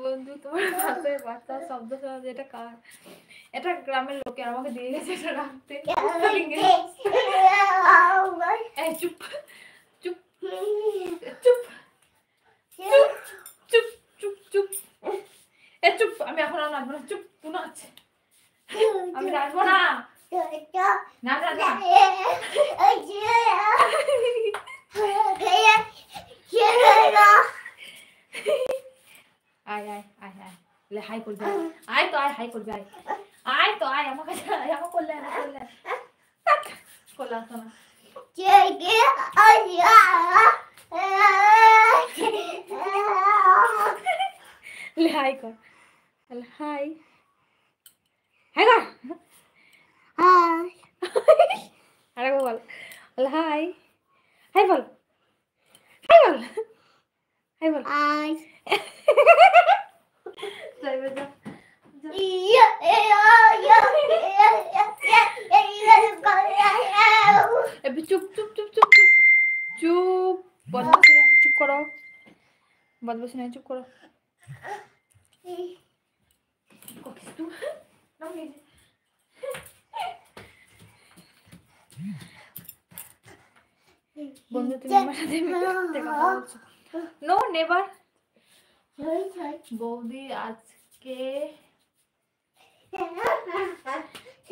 বন্ধু তোমার পাশে বাচ্চা শব্দ শোনা যেটা কার, এটা গ্রামের লোকে আমাকে দিয়ে গেছে এটা রাখতে। এই চুপ চুপ চুপ চুপ চুপ চুপ এ চুপ, আমি এখন আর নাচবো না, চুপ তুই নাচ, আমি নাচবো না, না না না। আয় আয় আয় আয় লে হাই করবি, আয় তো আয় হাই করবি, আয় আয় তো আয় আমার কাছে আয়, আমার করলে করলে করলে আসো না। লে হাই কর, হাই হাই কর, হাই আরেকবার বল, হাই হাই বল, হাই বল, হাই বল, হাই যাইবে যা চুপ চুপ চুপ চুপ চুপ চুপ, বদমাশি না, চুপ করো, বদমাশি না, চুপ করো। বন্ধু তুমি আমার সাথে কথা বলছো? No never. বৌদি আজকে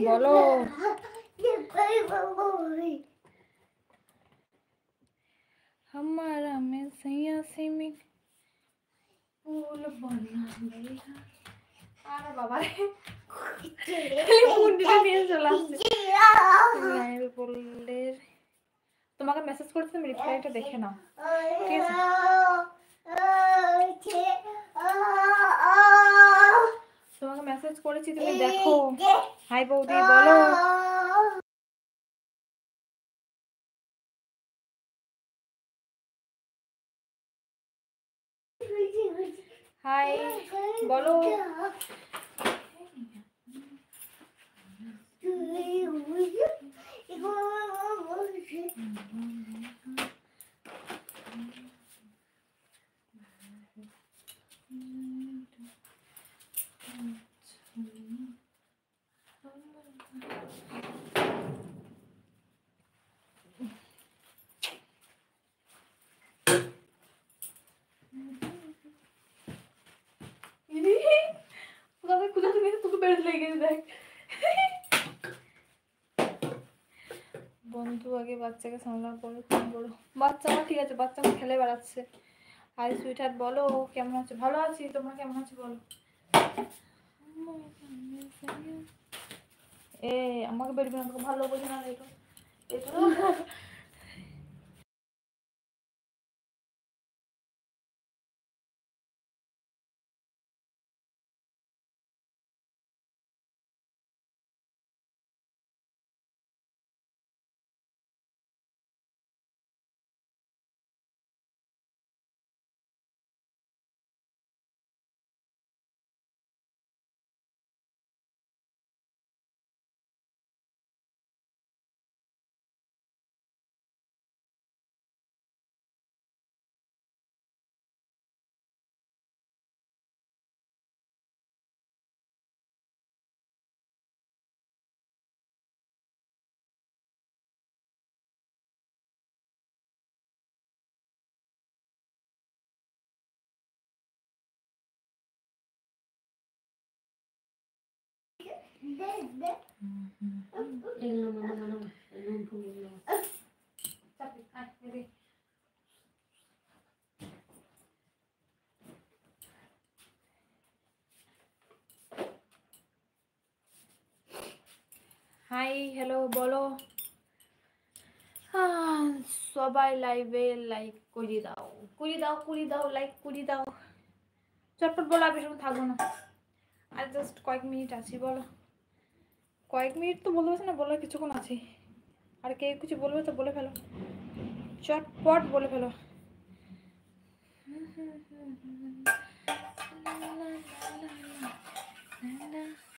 বলো, हमारा में सैया से में फूल बना गया। আরে বাবা রে মুন্ডিটা নিয়ে চলে আসছে। বললে তোমাকে মেসেজ করেছি, তুমি রিপ্লাইটা দেখে নাও, ঠিক আছে? তোমাকে মেসেজ করেছি, তুমি দেখো। হাই বৌদি বলো। হাই বলো। বন্ধু আগে বাচ্চাকে সামলানোর পরে তুমি বলো। বাচ্চা আমার ঠিক আছে, বাচ্চা আমার খেলে বেড়াচ্ছে। হাই সুইটহার্ট বলো, কেমন আছো? ভালো আছি, তোমরা কেমন আছো বলো। এ আমাকে বেরবে না, ভালো বোঝে না এটা এটা হাই হ্যালো বলো। সবাই লাইভে লাইক করে দাও, করে দাও, করে দাও, লাইক করে দাও, চটপট বলো, আমি সময় থাকবো না, আর জাস্ট কয়েক মিনিট আছি। বলো, কয়েক মিনিট তো বলতে পারছি না, বলার কিছুক্ষণ আছে। আর কে কিছু বলবে তো বলে ফেলো, চটপট বলে ফেলো।